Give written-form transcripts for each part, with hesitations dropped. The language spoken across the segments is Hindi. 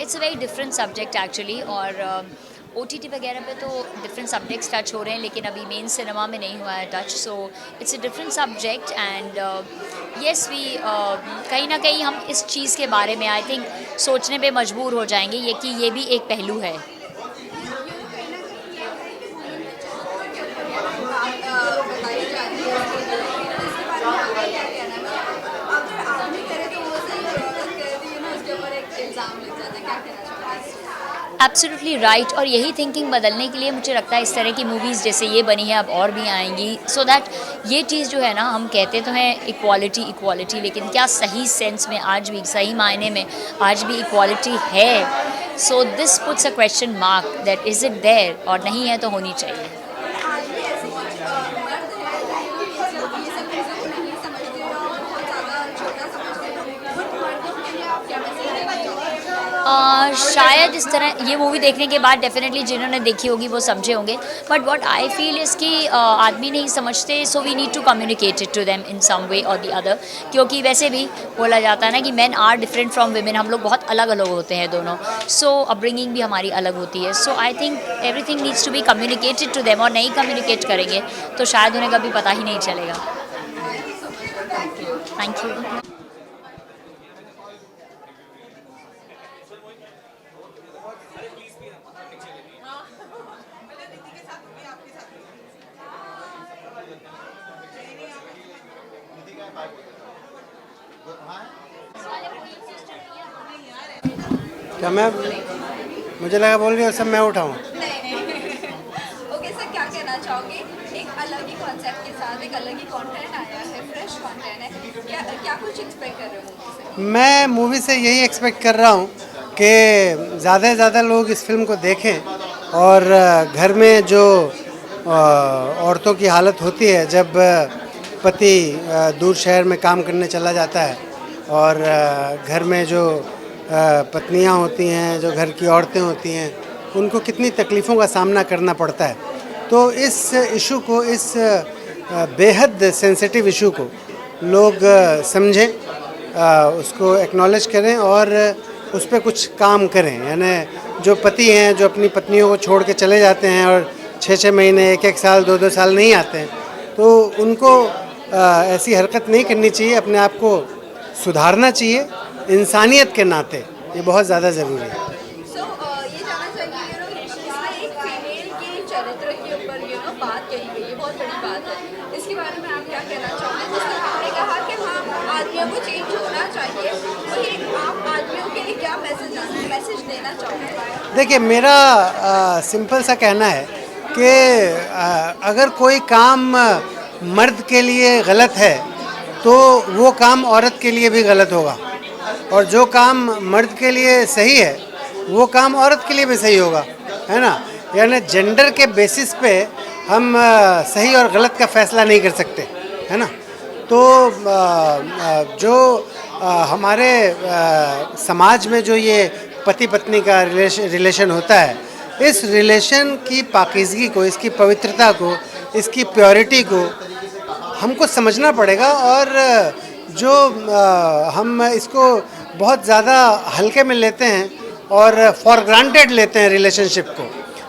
It's a very different subject actually, और OTT वगैरह पे तो डिफरेंट सब्जेक्ट्स टच हो रहे हैं, लेकिन अभी मेन सिनेमा में नहीं हुआ है touch, so it's a different subject. And yes we कहीं ना कहीं हम इस चीज़ के बारे में आई थिंक सोचने पे मजबूर हो जाएंगे, ये कि ये भी एक पहलू है। कहीं न कहीं ये है कि वुमेन के चरित्रों के ऊपर बात बताई जा रही है इसके अंदर, तो इसके बारे में आपका क्या कहना है? मतलब अगर आदमी करे तो वो सही और औरत करे तो उसके ऊपर एक इल्ज़ाम लग जाता है, क्या कहना चाहोगे? एब्सोल्युटली राइट, और यही थिंकिंग बदलने के लिए मुझे लगता है इस तरह की मूवीज़ जैसे ये बनी है अब और भी आएंगी, सो दैट ये चीज़ जो है ना, हम कहते तो हैं इक्वालिटी इक्वालिटी, लेकिन क्या सही सेंस में आज भी, सही मायने में आज भी इक्वालिटी है? So this puts a question mark that is it there, और नहीं है तो होनी चाहिए। पर आज भी ऐसे कुछ मर्द हैं जो ये सब चीज़ों को नहीं समझते और बहुत ज़्यादा छोटा समझते हैं, उन मर्दों के लिए आप क्या मैसेज देना चाहोगे? शायद इस तरह ये मूवी देखने के बाद डेफिनेटली जिन्होंने देखी होगी वो समझे होंगे, but what I feel is कि आदमी नहीं समझते, so we need to communicate it to them in some way और द अदर, क्योंकि वैसे भी बोला जाता है ना कि men are different from women, हम लोग बहुत अलग अलग होते हैं दोनों, सो अपब्रिंगिंग भी हमारी अलग होती है, so I think everything needs to be communicated to them, और नहीं कम्युनिकेट करेंगे तो शायद उन्हें कभी पता ही नहीं चलेगा। Thank you so much, thank you. Thank you. क्या मैं मुझे लगा बोल रही हो सब मैं उठाऊँ। ओके सर, क्या कहना चाहोगे? एक अलग ही कॉन्सेप्ट के साथ एक अलग ही कंटेंट आया है, फ्रेश कंटेंट है, क्या क्या कुछ एक्सपेक्ट कर रहे हो मूवी से? मैं मूवी से यही एक्सपेक्ट कर रहा हूँ कि ज़्यादा से ज़्यादा लोग इस फिल्म को देखें, और घर में जो औरतों की हालत होती है जब पति दूर शहर में काम करने चला जाता है, और घर में जो पत्नियां होती हैं, जो घर की औरतें होती हैं, उनको कितनी तकलीफ़ों का सामना करना पड़ता है। तो इस इशू को, इस बेहद सेंसिटिव इशू को लोग समझें, उसको एक्नॉलेज करें और उस पर कुछ काम करें। यानी जो पति हैं जो अपनी पत्नियों को छोड़ के चले जाते हैं और 6-6 महीने, 1-1 साल, 2-2 साल नहीं आते हैं, तो उनको ऐसी हरकत नहीं करनी चाहिए, अपने आप को सुधारना चाहिए इंसानियत के नाते। ये बहुत ज़्यादा ज़रूरी है। सो ये जानना चाहिए इसमें एक फीमेल के चरित्र के ऊपर बात कही गई है, बहुत बड़ी बात है, इसके बारे में आप क्या कहना चाहोगे? जिस तरह आपने कहा कि हाँ आदमियों को चेंज होना चाहिए, वही आप आदमियों के लिए क्या मैसेज देना चाहोगे? देखिए, मेरा सिंपल सा कहना है कि अगर कोई काम मर्द के लिए गलत है तो वो काम औरत के लिए भी गलत होगा, और जो काम मर्द के लिए सही है वो काम औरत के लिए भी सही होगा, है ना। यानी जेंडर के बेसिस पे हम सही और गलत का फैसला नहीं कर सकते, है ना। तो जो हमारे समाज में जो ये पति पत्नी का रिलेशन होता है, इस रिलेशन की पाकीज़गी को, इसकी पवित्रता को, इसकी प्योरिटी को हमको समझना पड़ेगा, और जो हम इसको बहुत ज़्यादा हल्के में लेते हैं और फॉर ग्रांटेड लेते हैं रिलेशनशिप को,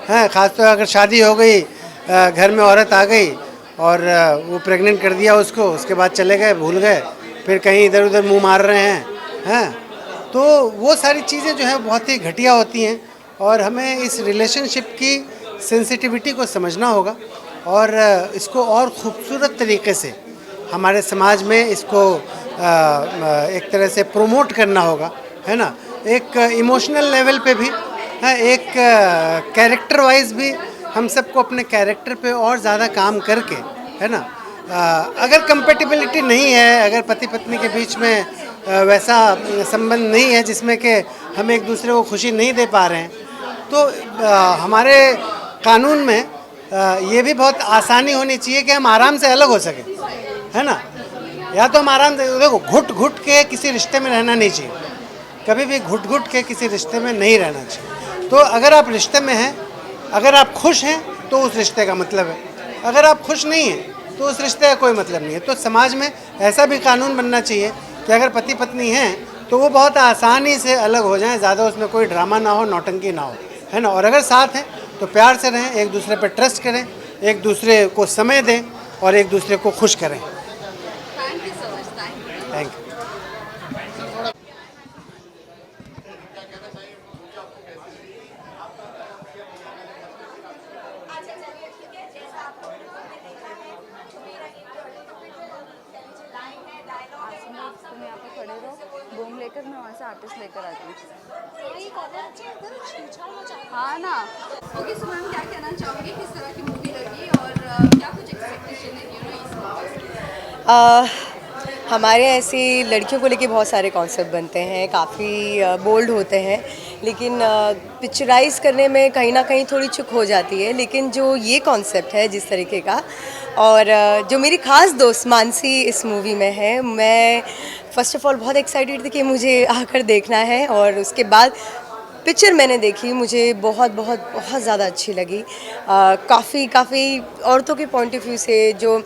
हैं। ख़ासतौर अगर शादी हो गई, घर में औरत आ गई और वो प्रेग्नेंट कर दिया उसको, उसके बाद चले गए, भूल गए, फिर कहीं इधर उधर मुंह मार रहे हैं। तो वो सारी चीज़ें जो है बहुत ही घटिया होती हैं, और हमें इस रिलेशनशिप की सेंसिटिविटी को समझना होगा, और इसको और ख़ूबसूरत तरीके से हमारे समाज में इसको एक तरह से प्रमोट करना होगा, है ना। एक इमोशनल लेवल पे भी है, एक कैरेक्टर वाइज भी हम सबको अपने कैरेक्टर पे और ज़्यादा काम करके, है ना, अगर कंपेटिबिलिटी नहीं है, अगर पति पत्नी के बीच में वैसा संबंध नहीं है जिसमें कि हम एक दूसरे को खुशी नहीं दे पा रहे हैं, तो हमारे कानून में ये भी बहुत आसानी होनी चाहिए कि हम आराम से अलग हो सकें, है ना। या तो हम आराम से, देखो, घुट घुट के किसी रिश्ते में रहना नहीं चाहिए, कभी भी घुट घुट के किसी रिश्ते में नहीं रहना चाहिए। तो अगर आप रिश्ते में हैं, अगर आप खुश हैं तो उस रिश्ते का मतलब है, अगर आप खुश नहीं हैं तो उस रिश्ते का कोई मतलब नहीं है। तो समाज में ऐसा भी कानून बनना चाहिए कि अगर पति पत्नी हैं तो वो बहुत आसानी से अलग हो जाएं, ज़्यादा उसमें कोई ड्रामा ना हो, नौटंकी ना हो, है ना। और अगर साथ हैं तो प्यार से रहें, एक दूसरे पर ट्रस्ट करें, एक दूसरे को समय दें और एक दूसरे को खुश करें। Thank you so much, thank you. Thank you. तुम यहाँ पे खड़े रहो, बूम लेकर मैं वहाँ से आर्टिस्ट लेकर आती हूँ। हाँ ना। ओके, सो मैम क्या कहना चाहोगे, किस तरह की मूवी लगी और क्या कुछ एक्सपेक्टेशन है इस मूवी से? हमारे ऐसी लड़कियों को लेके बहुत सारे कॉन्सेप्ट बनते हैं, काफ़ी बोल्ड होते हैं, लेकिन पिक्चराइज करने में कहीं ना कहीं थोड़ी चूक हो जाती है। लेकिन जो ये कॉन्सेप्ट है जिस तरीके का, और जो मेरी ख़ास दोस्त मानसी इस मूवी में है, मैं फ़र्स्ट ऑफ ऑल बहुत एक्साइटेड थी कि मुझे आकर देखना है। और उसके बाद पिक्चर मैंने देखी, मुझे बहुत बहुत बहुत ज़्यादा अच्छी लगी। काफ़ी औरतों के पॉइंट ऑफ व्यू से, जो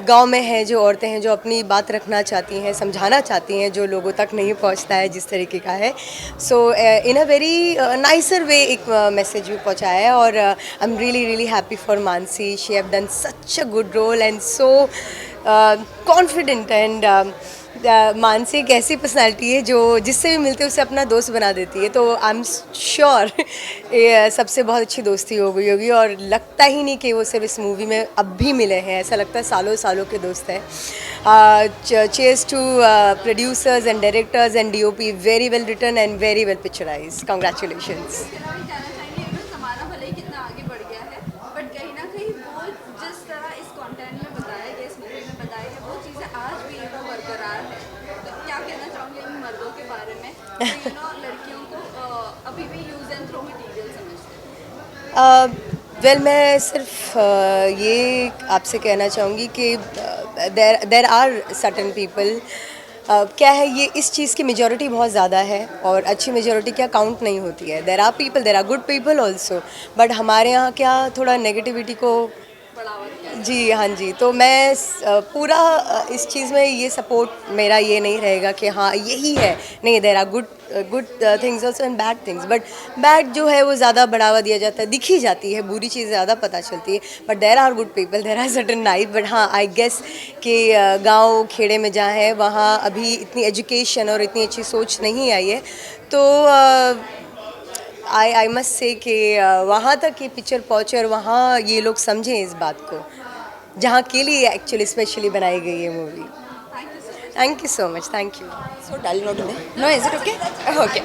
गांव में है, जो औरतें हैं जो अपनी बात रखना चाहती हैं, समझाना चाहती हैं, जो लोगों तक नहीं पहुंचता है, जिस तरीके का है। सो इन अ वेरी नाइसर वे एक मैसेज भी पहुंचाया है। और I am really happy for Mansi, she have done such a good role and so confident. And Mansi एक ऐसी पर्सनालिटी है जो जिससे भी मिलती है उसे अपना दोस्त बना देती है। तो आई एम श्योर सबसे बहुत अच्छी दोस्ती हो गई होगी। और लगता ही नहीं कि वो सिर्फ इस मूवी में अब भी मिले हैं, ऐसा लगता है सालों सालों के दोस्त हैं। Cheers to producers and directors and DOP, very well written and very well picturise. Congratulations. ज़माना भले ही कितना आगे बढ़ गया है, बट कहीं ना कहीं वो जिस तरह इस कंटेंट में बताया गया, इस मूवी में बताया गया, वो चीज़ें आज भी वो बरकरार है। तो क्या कहना चाहूँगी इन मर्दों के बारे में, लड़कियों को अभी भी यूज़ एंड थ्रो मटीरियल समझते हैं? वेल मैं सिर्फ ये आपसे कहना चाहूँगी कि देर आर सर्टन पीपल, क्या है ये, इस चीज़ की मेजॉरिटी बहुत ज़्यादा है और अच्छी मेजॉरिटी क्या काउंट नहीं होती है। There are people, there are good people also, but हमारे यहाँ क्या थोड़ा नेगेटिविटी को जी हाँ जी। तो मैं पूरा इस चीज़ में ये सपोर्ट मेरा ये नहीं रहेगा कि हाँ यही है, नहीं, there are good things also and bad things, but bad जो है वो ज़्यादा बढ़ावा दिया जाता है, दिखी जाती है, बुरी चीज़ ज़्यादा पता चलती है। But there are good people, there are certain knife. But हाँ, आई गेस कि गांव खेड़े में जहाँ है वहाँ अभी इतनी एजुकेशन और इतनी अच्छी सोच नहीं आई है। तो आई मस्ट से कि वहाँ तक ये पिक्चर पहुँचे और वहाँ ये लोग समझें इस बात को, जहाँ के लिए एक्चुअली स्पेशली बनाई गई है movie. Thank you so much, thank you. So dull, not today. No, is it okay? Okay.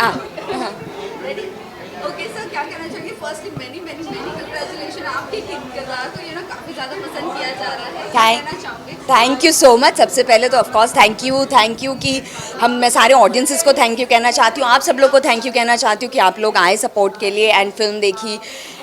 Okay sir, क्या कहना चाहिए? फर्स्टली मेनी कंग्रेचुलेशन, आपके किरदार को काफ़ी ज़्यादा पसंद किया जा रहा है, क्या कहना चाहोगे? Thank you so much. सबसे पहले तो ऑफकोर्स थैंक यू कि मैं सारे ऑडियंसेस को थैंक यू कहना चाहती हूँ, आप सब लोग को थैंक यू कहना चाहती हूँ कि आप लोग आए सपोर्ट के लिए एंड फिल्म देखी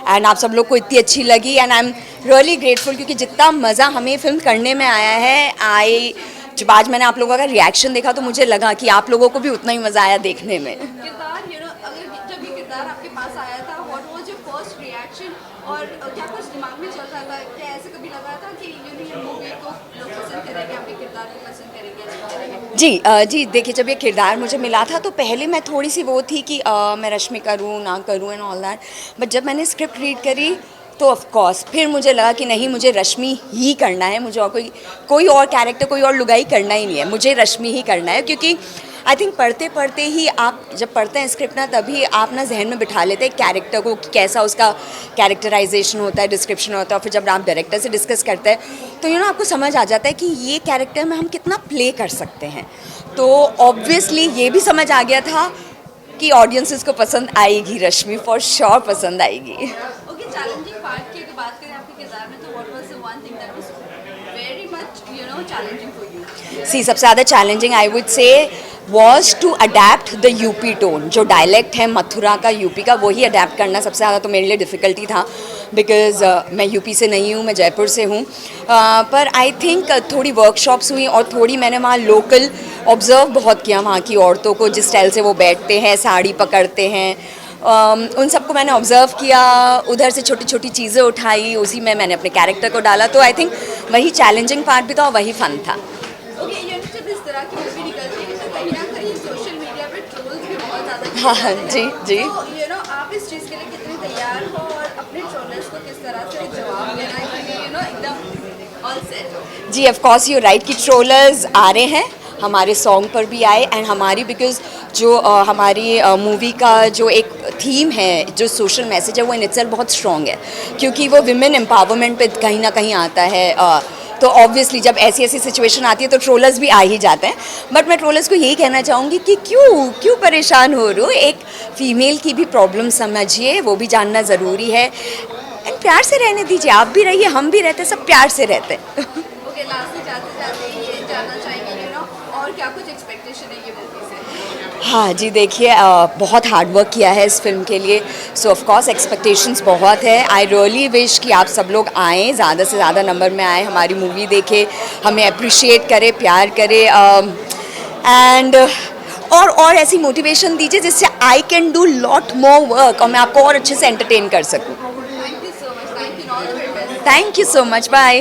एंड आप सब लोग को इतनी अच्छी लगी and I am really grateful, क्योंकि जितना मज़ा हमें फिल्म करने में आया है, जब आज मैंने आप लोगों का रिएक्शन देखा तो मुझे लगा कि आप लोगों को भी उतना ही मज़ा आया देखने में। किरदार अगर जब ये किरदार आपके पास आया था, what was your first reaction और क्या कुछ दिमाग में चल रहा था? क्या ऐसे कभी लगा था कि ये मूवी को लोग पसंद करेंगे, आपके किरदार को पसंद करेंगे, नहीं करेंगे? जी देखिए, जब ये किरदार मुझे मिला था तो पहले मैं थोड़ी सी वो थी कि मैं रश्मि करूँ ना करूँ एंड ऑल दैट, बट जब मैंने स्क्रिप्ट रीड करी तो ऑफ कोर्स फिर मुझे लगा कि नहीं, मुझे रश्मि ही करना है, मुझे और कोई और कैरेक्टर, कोई और लुगाई करना ही नहीं है, मुझे रश्मि ही करना है। क्योंकि आई थिंक पढ़ते पढ़ते ही आप जब पढ़ते हैं स्क्रिप्ट ना, तभी आप ना जहन में बिठा लेते हैं कैरेक्टर को कि कैसा उसका कैरेक्टराइजेशन होता है, डिस्क्रिप्शन होता है, और फिर जब आप डायरेक्टर से डिस्कस करते हैं तो आपको समझ आ जाता है कि ये कैरेक्टर में हम कितना प्ले कर सकते हैं। तो ऑब्वियसली ये भी समझ आ गया था कि ऑडियंसेस को पसंद आएगी, रश्मि फॉर श्योर पसंद आएगी। ओके, चैलेंजिंग पार्ट की अगर बात करें आपके किरदार में, तो what was the one thing that was very much challenging for you? See सबसे ज़्यादा challenging I would say was to adapt the UP tone, जो डायलेक्ट है मथुरा का, यूपी का, वही अडेप्ट करना सबसे ज़्यादा तो मेरे लिए डिफ़िकल्टी था, बिकॉज़ मैं यूपी से नहीं हूँ, मैं जयपुर से हूँ। पर आई थिंक थोड़ी वर्कशॉप्स हुई और थोड़ी मैंने वहाँ लोकल ऑब्ज़र्व बहुत किया, वहाँ की औरतों को, जिस स्टाइल से वो बैठते हैं, साड़ी पकड़ते हैं, उन सबको मैंने ऑब्ज़र्व किया, उधर से छोटी छोटी चीज़ें उठाई, उसी में मैंने अपने कैरेक्टर को डाला। तो आई थिंक वही चैलेंजिंग पार्ट भी था और वही फ़न था। ओके, जब इस तरह की मूवी निकलती है तो कहीं ना कहीं सोशल मीडिया पे ट्रोल्स भी बहुत ज़्यादा किए हाँ, जाते हैं। जी, जी। तो आप इस चीज़ के लिए कितने तैयार हो और अपने ट्रोलर्स को किस तरह से जवाब देना है कि एकदम ऑल सेट। जी ऑफ कोर्स यू राइट कि ट्रोलर्स आ रहे हैं, हमारे सॉन्ग पर भी आए एंड हमारी बिकॉज जो हमारी मूवी का जो एक थीम है, जो सोशल मैसेज है वो इन इटसेल्फ बहुत स्ट्रॉन्ग है, क्योंकि वो विमेन एम्पावरमेंट पे कहीं ना कहीं आता है। तो ऑब्वियसली जब ऐसी ऐसी सिचुएशन आती है तो ट्रोलर्स भी आ ही जाते हैं। बट मैं ट्रोलर्स को यही कहना चाहूँगी कि क्यों परेशान हो रहे हो, एक फीमेल की भी प्रॉब्लम समझिए, वो भी जानना ज़रूरी है एंड प्यार से रहने दीजिए। आप भी रहिए, हम भी रहते, सब प्यार से रहते हैं। ओके, लास्ट में जाते जाते ये जानना चाहेंगे और क्या कुछ एक्सपेक्टेशन है ये मूवी से। हाँ जी, देखिए बहुत हार्ड वर्क किया है इस फिल्म के लिए, सो ऑफ कोर्स एक्सपेक्टेशंस बहुत है। आई रियली विश कि आप सब लोग आएँ, ज़्यादा से ज़्यादा नंबर में आएँ, हमारी मूवी देखें, हमें अप्रिशिएट करें, प्यार करें एंड और ऐसी मोटिवेशन दीजिए जिससे I can do lot more work और मैं आपको और अच्छे से एंटरटेन कर सकूँ। Thank you so much, thank you, all the very best. Thank you so much, bye.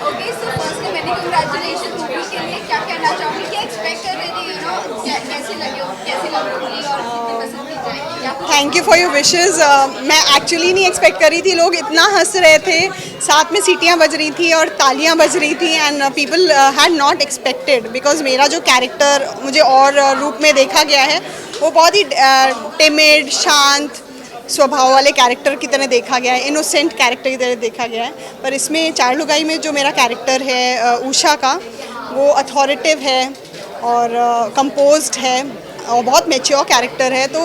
Okay, so firstly मैंने कंग्रेचुलेशन मूवी के लिए क्या कहना चाहूँगी, क्या एक्सपेक्ट कर रहे थे कैसी लगी और कितनी पसंद की जाएगी, क्या कुछ। Thank you for your wishes. मैं एक्चुअली नहीं एक्सपेक्ट करी थी, लोग इतना हंस रहे थे, साथ में सीटियाँ बज रही थी और तालियां बज रही थी and people had not expected, because मेरा जो कैरेक्टर मुझे और रूप में देखा गया है वो बहुत ही टिमिड, शांत स्वभाव वाले कैरेक्टर की तरह देखा गया है, इनोसेंट कैरेक्टर की तरह देखा गया है। पर इसमें चार लुगाई में जो मेरा कैरेक्टर है उषा का, वो अथॉरिटिव है और कंपोज्ड है और बहुत मैच्योर कैरेक्टर है। तो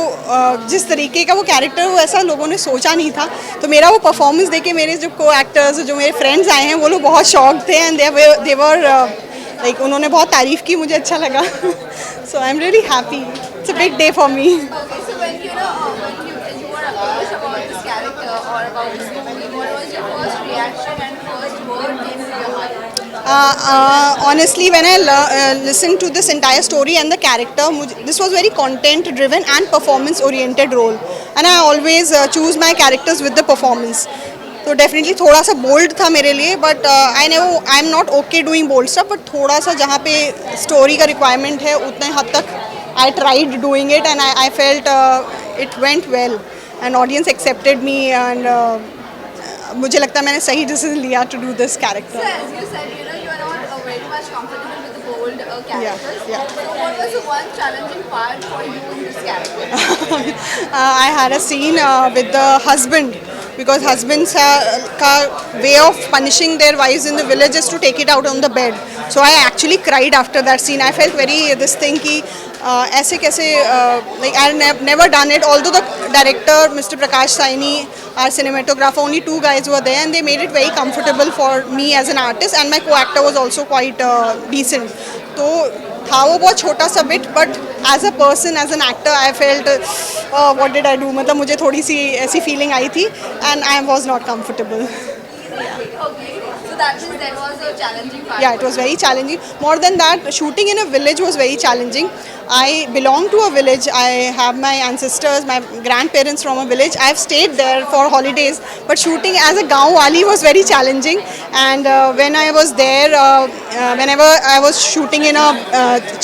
जिस तरीके का वो कैरेक्टर, वो ऐसा लोगों ने सोचा नहीं था। तो मेरा वो परफॉर्मेंस देके मेरे जो को एक्टर्स, जो मेरे फ्रेंड्स आए हैं, वो लोग बहुत शॉक्ड थे एंड देवर लाइक उन्होंने बहुत तारीफ़ की, मुझे अच्छा लगा। So I am really happy, it's a big day for me. Okay, so when you were approached about this character or about this movie, what was your first reaction and first word came to your mind? Honestly, when I listened to this entire story and the character, this was very content driven and performance oriented role, and I always choose my characters with the performance. तो डेफिनेटली थोड़ा सा बोल्ड था मेरे लिए, but I am not okay doing bold stuff, but थोड़ा सा जहाँ पे स्टोरी का रिक्वायरमेंट है उतने हद तक I tried doing it and I felt it went well and audience accepted me and मुझे लगता है मैंने सही डिसीजन लिया to do this So character. as you said, you are not very much comfortable with the bold characters. yeah. So what was the one challenging part for you in this character? I had a scene with the husband, because husbands ka way of punishing their wives in the village is to take it out on the bed. So I actually cried after that scene. I felt very this thing ki ऐसे कैसे like I never done it. Although the director Mr. Prakash Saini, our cinematographer, only two guys were there and they made it very comfortable for me as an artist, and my co-actor was also quite decent. तो था वो बहुत छोटा सा bit, but as a person, as an actor, I felt what did I do, मतलब मुझे थोड़ी सी ऐसी फीलिंग आई थी and I was not comfortable. Okay, so that was a challenging part. Yeah, it was very challenging. More than that, shooting in a village was very challenging. I belong to a village. I have my ancestors, my grandparents from a village. I've stayed there for holidays, but shooting as a gaon wali was very challenging. And when I was there, whenever I was shooting in a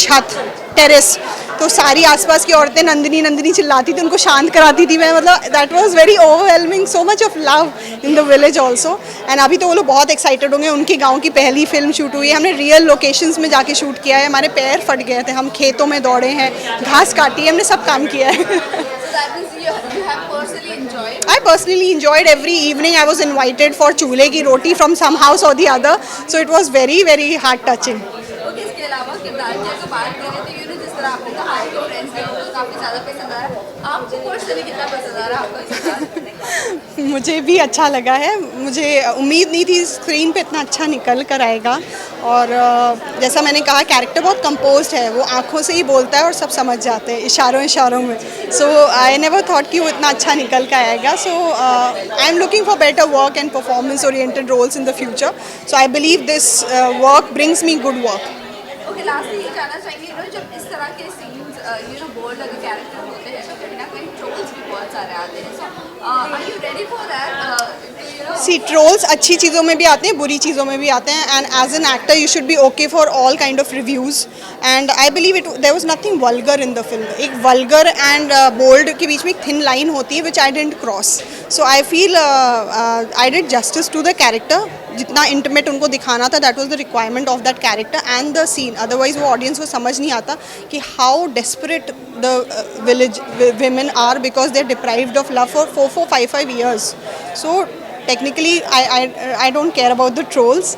chhat terrace, तो सारी आसपास की औरतें नंदिनी नंदिनी चिल्लाती थी, उनको शांत कराती थी मैं, मतलब that was very overwhelming, so much of love in the village also. And अभी तो वो लोग बहुत एक्साइटेड होंगे, उनके गांव की पहली फिल्म शूट हुई है, हमने रियल लोकेशंस में जाके शूट किया है, हमारे पैर फट गए थे, हम खेतों में दौड़े हैं, घास काटी है, हमने सब काम किया है। So that means you have personally enjoyed. I personally enjoyed every evening. I was invited for चूल्हे की रोटी from some house or the other, so it was very very heart touching. Okay, इसके अलावा किरदार की अगर बात करें तो जिस तरह आपने कहा आपके फ्रेंड्स ने उनको काफ़ी ज़्यादा पसंद आया, आपको पर्सनली कितना पसंद आ रहा है आपका किरदार? मुझे भी अच्छा लगा है, मुझे उम्मीद नहीं थी स्क्रीन पे इतना अच्छा निकल कर आएगा। और जैसा मैंने कहा, कैरेक्टर बहुत कंपोज्ड है, वो आँखों से ही बोलता है और सब समझ जाते हैं इशारों में। सो आई नेवर थॉट कि वो इतना अच्छा निकल कर आएगा। So I am looking for better work and performance oriented roles in the future. So I believe this work brings me good work. Okay, last ये जानना चाहिए जब इस तरह के सीन्स बोल्ड अगर कैरेक्टर होते हैं तो कहीं ना कहीं ट्रोल्स भी बहुत सारे आते हैं। So are you ready for that see trolls अच्छी चीज़ों में भी आते हैं, बुरी चीज़ों में भी आते हैं, and as an actor you should be okay for all kind of reviews, and I believe it there was nothing vulgar in the film. एक वल्गर एंड बोल्ड के बीच में एक थिन लाइन होती है which I didn't cross. So I feel I did justice to the character. जितना इंटीमेट उनको दिखाना था, that was the requirement of that character and the scene. Otherwise वो ऑडियंस को समझ नहीं आता कि how desperate the village women are because they're deprived of love for 4-5 years. So technically I don't care about the trolls.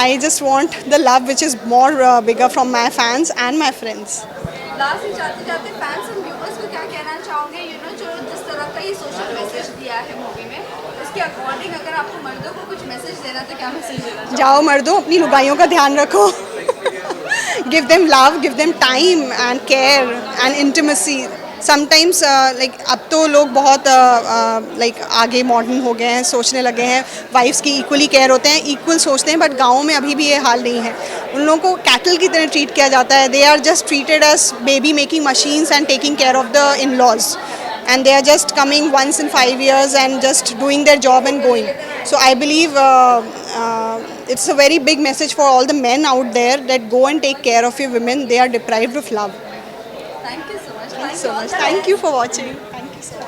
I just want the love which is more bigger from my fans and my friends. Last में जाते जाते फैंस एंड व्यूअर्स को क्या कहना चाहोगे, जो जिस तरह का ये सोशल मैसेज दिया है मूवी में, उसके अकॉर्डिंग अगर आपको मर्दों को कुछ मैसेज देना तो क्या मैसेज देना? जाओ मर्दों, अपनी लुगाइयों का ध्यान रखो. Give them love, give them time and care and intimacy. Sometimes like अब तो लोग बहुत like आगे मॉडर्न हो गए हैं, सोचने लगे हैं वाइफ्स की इक्वली केयर होते हैं, इक्वल सोचते हैं, बट गाँव में अभी भी ये हाल नहीं है. उन लोगों को कैटल की तरह ट्रीट किया जाता है. They are just treated as baby making machines and taking care of the in laws, and they are just coming once in 5 years and just doing their job and going. So I believe it's a very big message for all the men out there that go and take care of your women. They are deprived of love. Thank you so much. Thank you so much. Thank you for watching. Thank you so much.